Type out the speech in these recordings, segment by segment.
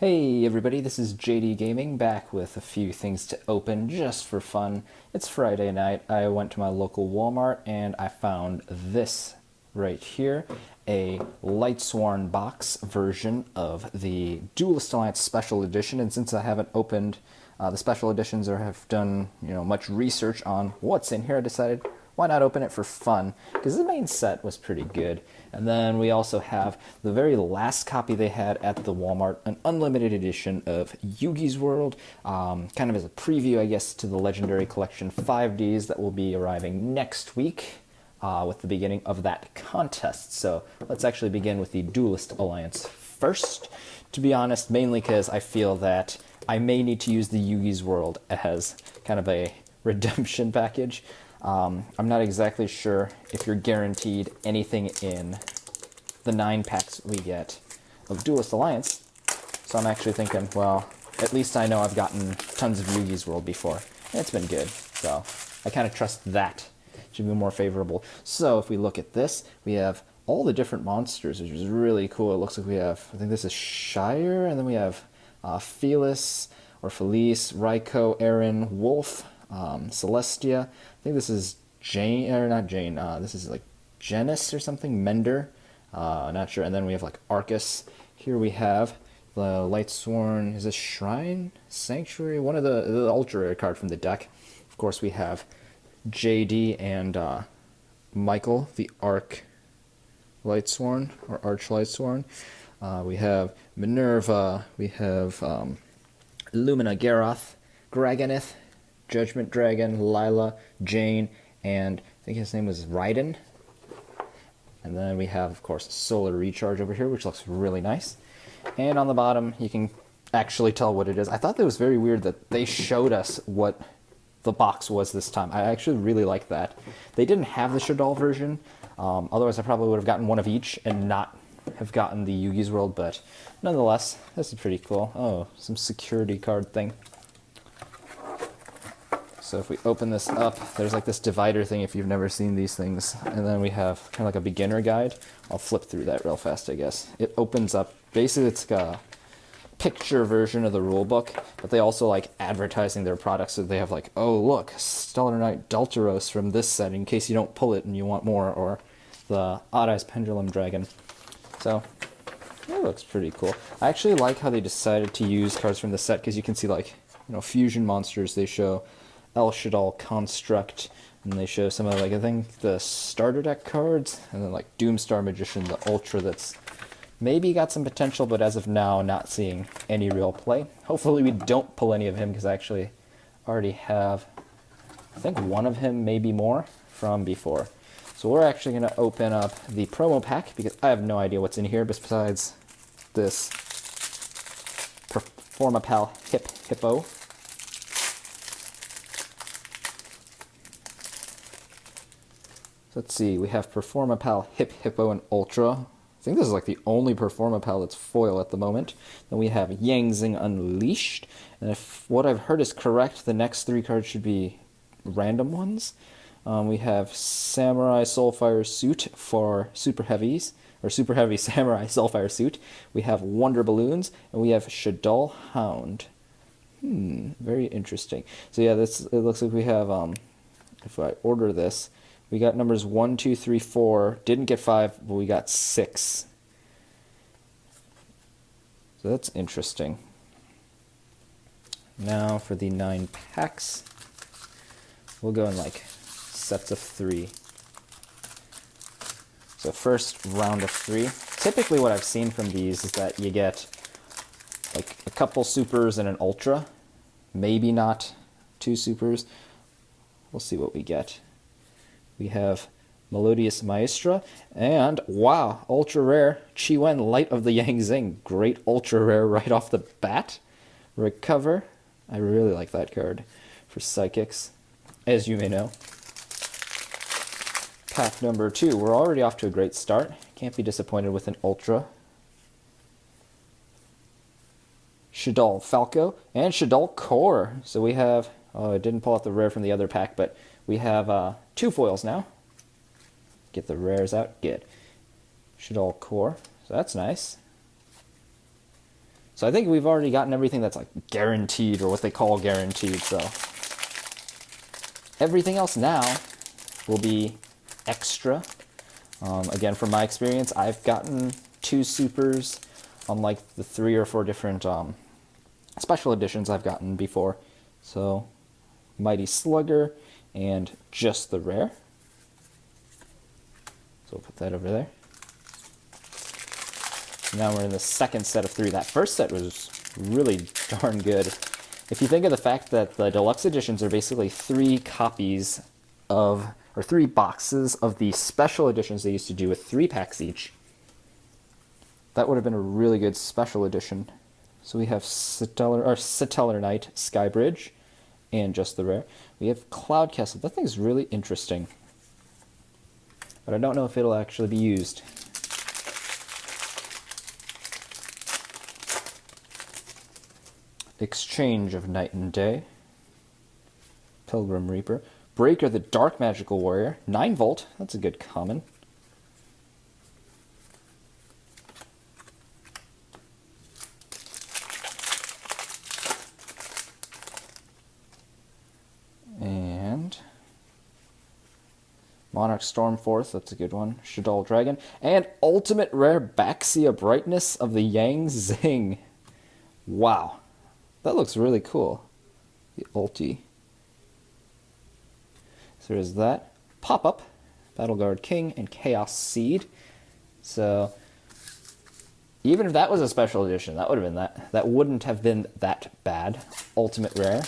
Hey everybody, this is JDGaming back with a few things to open just for fun. It's Friday night. I went to my local Walmart and I found this right here, a Lightsworn box version of the Duelist Alliance Special Edition. And since I haven't opened the special editions or have done much research on what's in here, I decided why not open it for fun, because the main set was pretty good. And then we also have the very last copy they had at the Walmart, an unlimited edition of Yugi's World, kind of as a preview, I guess, to the Legendary Collection 5Ds that will be arriving next week with the beginning of that contest. So let's actually begin with the Duelist Alliance first, to be honest, mainly because I feel that I may need to use the Yugi's World as kind of a redemption package. I'm not exactly sure if you're guaranteed anything in the 9 packs we get of Duelist Alliance, so I'm actually thinking, well, at least I know I've gotten tons of Yugi's World before, and it's been good, so I kind of trust that should be more favorable. So if we look at this, we have all the different monsters, which is really cool. It looks like we have, I think this is Shire, and then we have Felis, or Felice, Raiko, Aaron, Wolf, Celestia. I think this is Jane, or not Jane, this is like Genis or something, Mender, not sure. And then we have like Arcus. Here we have the Lightsworn, is this Shrine? Sanctuary? One of the ultra rare card from the deck. Of course we have JD and Michael, the Arch Lightsworn, or Arch Lightsworn. We have Minerva, we have Lumina Garoth, Graganith, Judgment Dragon, Lila, Jane, and I think his name was Raiden. And then we have, of course, Solar Recharge over here, which looks really nice. And on the bottom, you can actually tell what it is. I thought that was very weird that they showed us what the box was this time. I actually really like that. They didn't have the Shaddoll version. Otherwise, I probably would have gotten one of each and not have gotten the Yugi's World. But nonetheless, this is pretty cool. Oh, some security card thing. So if we open this up, there's like this divider thing if you've never seen these things. And then we have kind of like a beginner guide. I'll flip through that real fast, I guess. It opens up, basically it's like a picture version of the rule book, but they also like advertising their products. So they have like, oh look, Stellar Knight Daltaros from this set in case you don't pull it and you want more, or the Odd Eyes Pendulum Dragon. So it looks pretty cool. I actually like how they decided to use cards from the set, because you can see like, fusion monsters. They show El Shaddoll Construct, and they show some of, like, I think the starter deck cards, and then like Doomstar Magician, the Ultra, that's maybe got some potential, but as of now, not seeing any real play. Hopefully we don't pull any of him, because I actually already have, I think, one of him, maybe more, from before. So we're actually going to open up the promo pack, because I have no idea what's in here besides this Performapal Hippo. Let's see, we have Performapal Hippo and Ultra. I think this is like the only Performapal that's foil at the moment. Then we have Yangzing Unleashed. And if what I've heard is correct, the next 3 cards should be random ones. We have Samurai Soulfire Suit for Super Heavies, or Super Heavy Samurai Soulfire Suit. We have Wonder Balloons, and we have Shaddoll Hound. Very interesting. So yeah, it looks like we have, if I order this, we got numbers 1, 2, 3, 4. Didn't get 5, but we got 6. So that's interesting. Now for the 9 packs. We'll go in like sets of 3. So first round of 3. Typically what I've seen from these is that you get like a couple supers and an ultra. Maybe not 2 supers. We'll see what we get. We have Melodious Maestra, and wow, ultra rare, Chi-Wen, Light of the Yangzing. Great ultra rare right off the bat. Recover, I really like that card for Psychics, as you may know. Pack number 2, we're already off to a great start. Can't be disappointed with an ultra. Shaddoll Falco, and Shaddoll Core. So we have, oh, I didn't pull out the rare from the other pack, but we have 2 foils now. Get the rares out. Get Shaddoll Core. So that's nice. So I think we've already gotten everything that's like guaranteed, or what they call guaranteed. So everything else now will be extra. Again, from my experience, I've gotten 2 supers on like the 3 or 4 different special editions I've gotten before. So Mighty Slugger and just the rare. So we'll put that over there. Now we're in the second set of 3. That first set was really darn good. If you think of the fact that the deluxe editions are basically 3 copies of, or 3 boxes of the special editions they used to do with 3 packs each, that would have been a really good special edition. So we have Stellar Knight, Skybridge, and just the rare. We have Cloud Castle. That thing's really interesting, but I don't know if it'll actually be used. Exchange of Night and Day, Pilgrim Reaper, Breaker the Dark Magical Warrior, 9 Volt, that's a good common. And Monarch Stormforth, that's a good one. Shaddoll Dragon, and Ultimate Rare Baxia Brightness of the Yang Zing. Wow. That looks really cool. The ulti. So there's that. Pop-up, Battleguard King, and Chaos Seed. So even if that was a special edition, that would have been that wouldn't have been that bad. Ultimate Rare.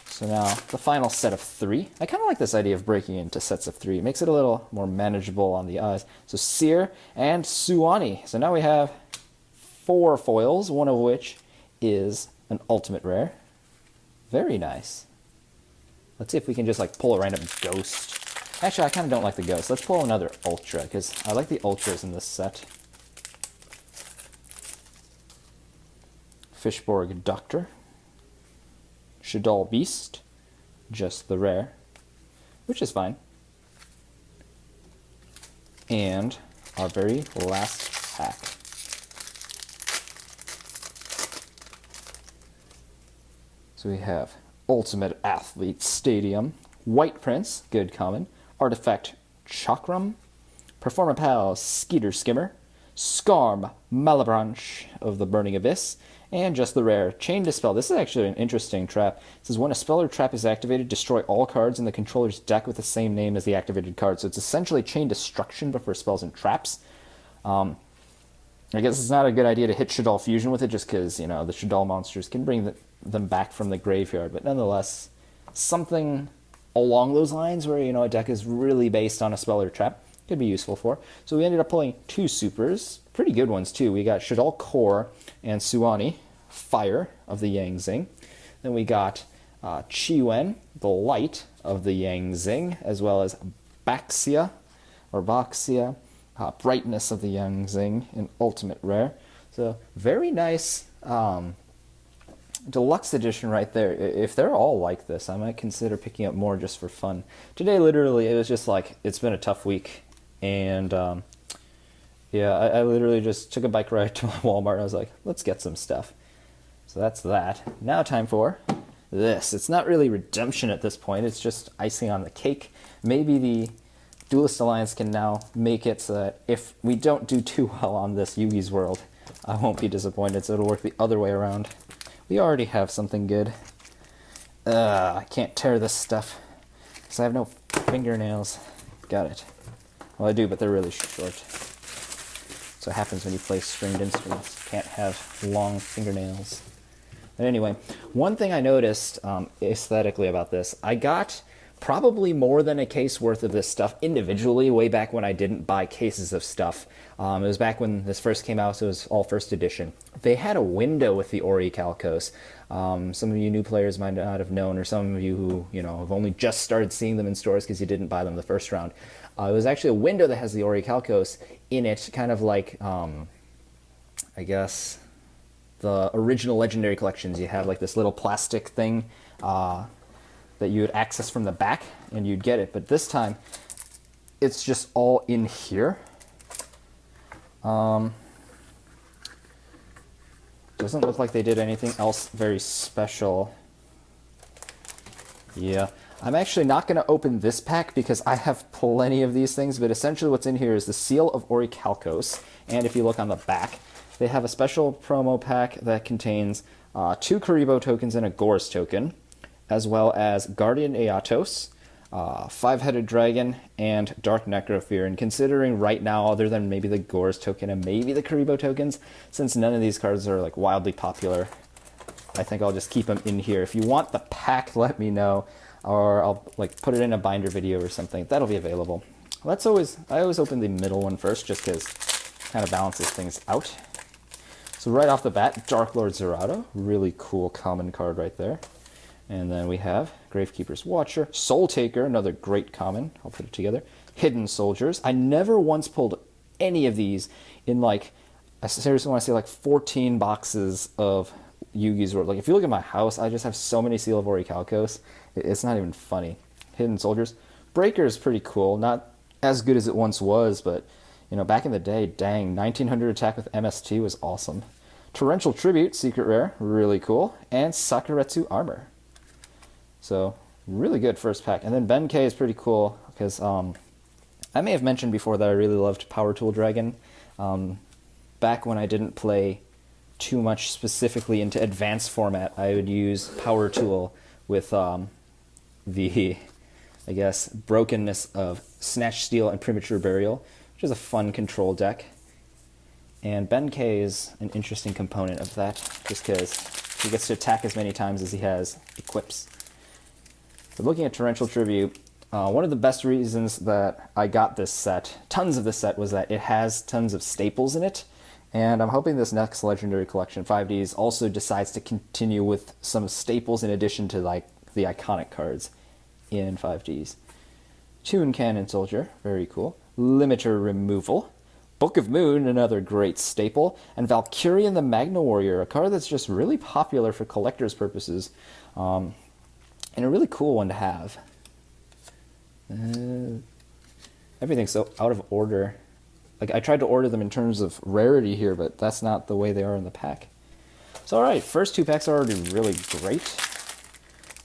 So now the final set of 3. I kind of like this idea of breaking into sets of 3. It makes it a little more manageable on the eyes. So Seer and Suwani. So now we have 4 foils, one of which is an ultimate rare. Very nice. Let's see if we can just like pull a random ghost. Actually, I kind of don't like the ghost. Let's pull another ultra, because I like the ultras in this set. Fishborg Doctor. Shaddoll Beast. Just the rare, which is fine. And our very last pack. So we have Ultimate Athlete Stadium, White Prince, good common, Artifact Chakram, Performer Pal Skeeter Skimmer, Skarm Malebranche of the Burning Abyss, and just the rare Chain Dispel. This is actually an interesting trap. It says when a spell or trap is activated, destroy all cards in the controller's deck with the same name as the activated card. So it's essentially chain destruction, but for spells and traps. I guess it's not a good idea to hit Shaddoll Fusion with it, just because, you know, the Shaddoll monsters can bring them back from the graveyard. But nonetheless, something along those lines where, you know, a deck is really based on a spell or trap could be useful for. So we ended up pulling 2 supers, pretty good ones too. We got Shaddoll Core and Suwani, Fire of the Yang Zing. Then we got Chiwen, the Light of the Yang Zing, as well as Baxia, Brightness of the Yang Zing, an ultimate rare. So very nice deluxe edition right there. If they're all like this, I might consider picking up more just for fun. Today, literally, it was just like, it's been a tough week. And yeah, I literally just took a bike ride to my Walmart. I was like, let's get some stuff. So that's that. Now time for this. It's not really redemption at this point. It's just icing on the cake. Maybe the Duelist Alliance can now make it so that if we don't do too well on this Yugi's World, I won't be disappointed, so it'll work the other way around. We already have something good. I can't tear this stuff because I have no fingernails. Got it. Well, I do, but they're really short. So it happens when you play stringed instruments. You can't have long fingernails. But anyway, one thing I noticed aesthetically about this, I got probably more than a case worth of this stuff individually way back when I didn't buy cases of stuff. It was back when this first came out, so it was all first edition. They had a window with the Ori Calcos. Some of you new players might not have known, or some of you who, you know, have only just started seeing them in stores because you didn't buy them the first round. It was actually a window that has the Ori Calcos in it, kind of like, I guess, the original Legendary collections. You have like this little plastic thing that you would access from the back, and you'd get it. But this time, it's just all in here. Doesn't look like they did anything else very special. Yeah. I'm actually not going to open this pack because I have plenty of these things, but essentially what's in here is the Seal of Orichalcos, and if you look on the back, they have a special promo pack that contains 2 Karibo tokens and a Gorz token, as well as Guardian Aeatos, 5-headed dragon, and Dark Necrofear. And considering right now, other than maybe the Gorz token and maybe the Karibo tokens, since none of these cards are like wildly popular, I think I'll just keep them in here. If you want the pack, let me know, or I'll like put it in a binder video or something. That'll be available. I always open the middle one first, just because it kind of balances things out. So right off the bat, Dark Lord Zerato, really cool common card right there. And then we have Gravekeeper's Watcher, Soul Taker, another great common. I'll put it together. Hidden Soldiers. I never once pulled any of these in like, I seriously want to say like 14 boxes of Yugi's World. Like if you look at my house, I just have so many Seal of Orichalcos. It's not even funny. Hidden Soldiers. Breaker is pretty cool. Not as good as it once was, but you know, back in the day, dang, 1900 attack with MST was awesome. Torrential Tribute, secret rare, really cool. And Sakuretsu Armor. So, really good first pack. And then Benkei is pretty cool, because I may have mentioned before that I really loved Power Tool Dragon. Back when I didn't play too much specifically into advanced format, I would use Power Tool with the, I guess, brokenness of Snatch Steal and Premature Burial, which is a fun control deck. And Benkei is an interesting component of that, just because he gets to attack as many times as he has equips. But looking at Torrential Tribute, one of the best reasons that I got this set, tons of this set, was that it has tons of staples in it. And I'm hoping this next Legendary Collection 5Ds also decides to continue with some staples in addition to like the iconic cards in 5Ds. Toon Cannon Soldier, very cool. Limiter Removal. Book of Moon, another great staple. And Valkyrian the Magna Warrior, a card that's just really popular for collector's purposes. And a really cool one to have. Everything's so out of order. Like, I tried to order them in terms of rarity here, but that's not the way they are in the pack. So, alright, first 2 packs are already really great.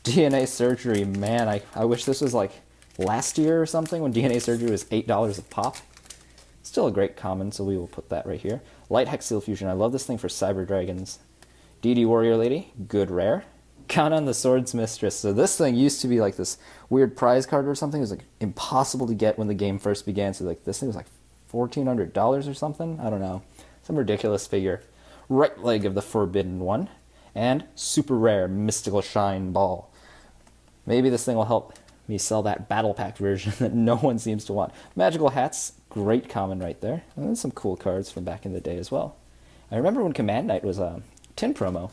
DNA Surgery, man, I wish this was like last year or something when DNA Surgery was $8 a pop. Still a great common, so we will put that right here. Light Hexseal Fusion, I love this thing for Cyber Dragons. DD Warrior Lady, good rare. Kanan the Swords Mistress, so this thing used to be like this weird prize card or something. It was like impossible to get when the game first began, so like this thing was like $1,400 or something? I don't know. Some ridiculous figure. Right Leg of the Forbidden One. And super rare Mystical Shine Ball. Maybe this thing will help me sell that Battle Pack version that no one seems to want. Magical Hats, great common right there. And then some cool cards from back in the day as well. I remember when Command Knight was a tin promo.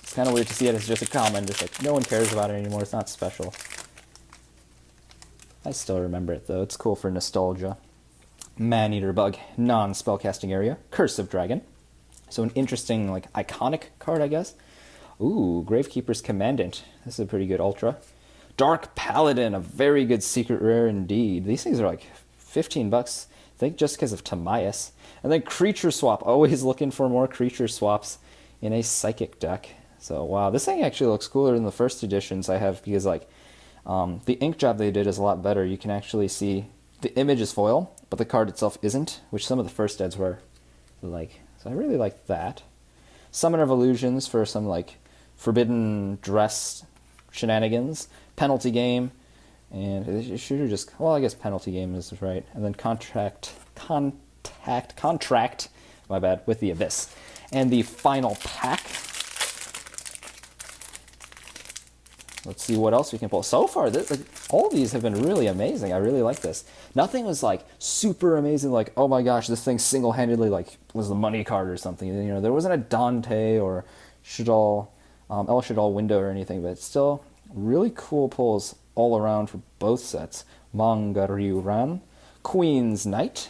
It's kind of weird to see it as just a common, just like no one cares about it anymore, it's not special. I still remember it though, it's cool for nostalgia. Man-Eater Bug, non-spellcasting area. Curse of Dragon. So an interesting, like, iconic card, I guess. Ooh, Gravekeeper's Commandant. This is a pretty good Ultra. Dark Paladin, a very good secret rare indeed. These things are like 15 bucks, I think just because of Tamias. And then Creature Swap, always looking for more creature swaps in a Psychic deck. So, wow, this thing actually looks cooler than the first editions I have, because, like, the ink job they did is a lot better. You can actually see the image is foil, but the card itself isn't, which some of the first eds were like. So I really like that. Summoner of Illusions for some, like, forbidden dress shenanigans. Penalty Game, and it should have just, well, I guess Penalty Game is right. And then Contract, my bad, with the Abyss. And the final pack. Let's see what else we can pull. So far, all these have been really amazing. I really like this. Nothing was like super amazing, like, oh my gosh, this thing single-handedly like was the money card or something. You know, there wasn't a Dante or Shadal, El Shadal window or anything, but still really cool pulls all around for both sets. Mangaryuran, Queen's Knight,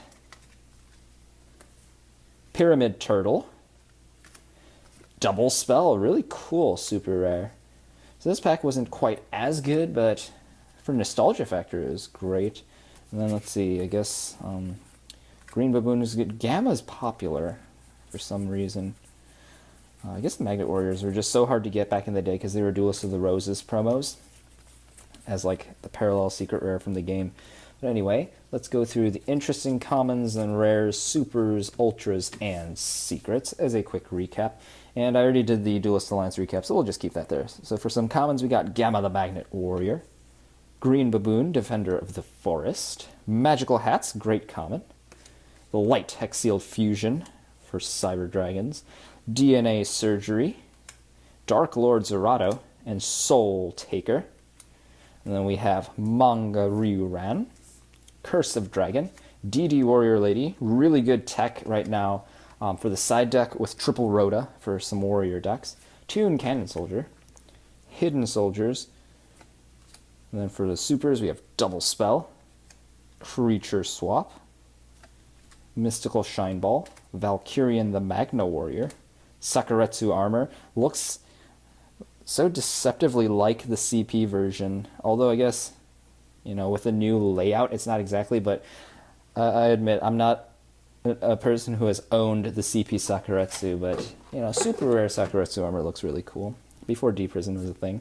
Pyramid Turtle, Double Spell, really cool, super rare. So this pack wasn't quite as good, but for nostalgia factor it was great. And then let's see, I guess Green Baboon is good. Gamma's popular for some reason. I guess the Magnet Warriors were just so hard to get back in the day because they were Duelist of the Roses promos as like the parallel secret rare from the game. But anyway, let's go through the interesting commons and rares, supers, ultras, and secrets as a quick recap. And I already did the Duelist Alliance recap, so we'll just keep that there. So for some commons, we got Gamma the Magnet Warrior, Green Baboon, Defender of the Forest, Magical Hats, great common, the Light Hex-Sealed Fusion for Cyber Dragons, DNA Surgery, Dark Lord Zerato, and Soul Taker. And then we have Manga Ryuran, Curse of Dragon, DD Warrior Lady, really good tech right now for the side deck with triple Rhoda for some warrior decks, Toon Cannon Soldier, Hidden Soldiers, and then for the supers we have Double Spell, Creature Swap, Mystical Shine Ball, Valkyrian the Magna Warrior, Sakuretsu Armor, looks so deceptively like the CP version, although I guess, you know, with the new layout, it's not exactly, but I admit I'm not a person who has owned the CP Sakuretsu, but, you know, super rare Sakuretsu Armor looks really cool, before D-Prison was a thing.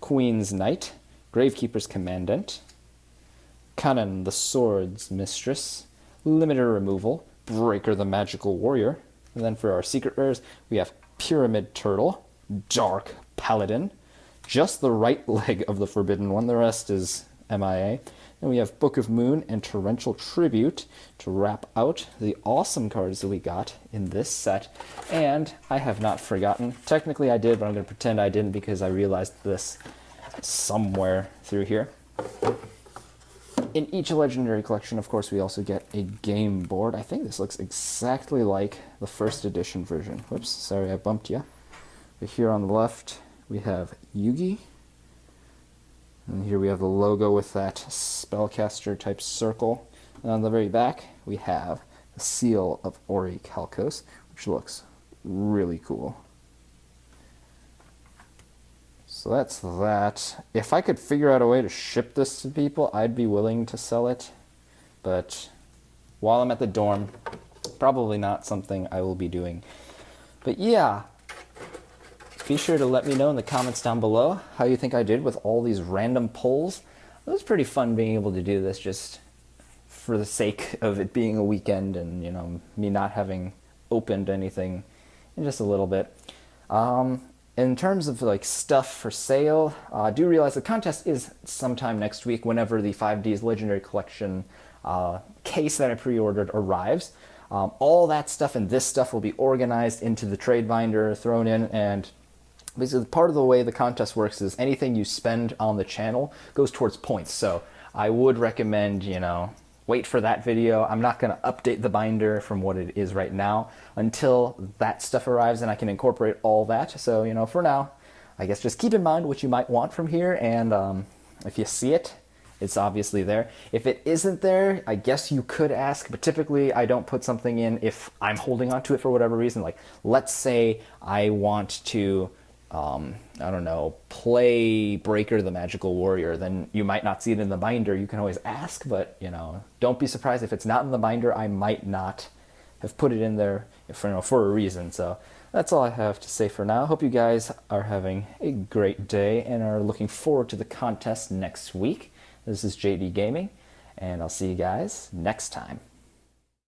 Queen's Knight, Gravekeeper's Commandant, Kanan the Sword's Mistress, Limiter Removal, Breaker the Magical Warrior, and then for our secret rares, we have Pyramid Turtle, Dark Paladin, just the right leg of the Forbidden One, the rest is MIA. And we have Book of Moon and Torrential Tribute to wrap out the awesome cards that we got in this set. And I have not forgotten, technically I did, but I'm going to pretend I didn't because I realized this somewhere through here. In each legendary collection, of course, we also get a game board. I think this looks exactly like the first edition version. Whoops, sorry I bumped you. But here on the left, we have Yugi. And here we have the logo with that spellcaster type circle. And on the very back, we have the seal of Ori Kalkos, which looks really cool. So that's that. If I could figure out a way to ship this to people, I'd be willing to sell it. But while I'm at the dorm, probably not something I will be doing. But yeah, be sure to let me know in the comments down below how you think I did with all these random pulls. It was pretty fun being able to do this just for the sake of it being a weekend and, you know, me not having opened anything in just a little bit. In terms of like stuff for sale, do realize the contest is sometime next week whenever the 5Ds Legendary Collection case that I pre-ordered arrives. All that stuff and this stuff will be organized into the trade binder, thrown in, and basically part of the way the contest works is anything you spend on the channel goes towards points. So I would recommend, you know, wait for that video. I'm not going to update the binder from what it is right now until that stuff arrives and I can incorporate all that. So, you know, for now, I guess just keep in mind what you might want from here, and if you see it, it's obviously there. If it isn't there, I guess you could ask, but typically I don't put something in if I'm holding on to it for whatever reason. Like, let's say I want to, I don't know, play Breaker the Magical Warrior, then you might not see it in the binder. You can always ask, but, you know, don't be surprised if it's not in the binder. I might not have put it in there for, you know, for a reason. So that's all I have to say for now. Hope you guys are having a great day and are looking forward to the contest next week. This is JD Gaming, and I'll see you guys next time.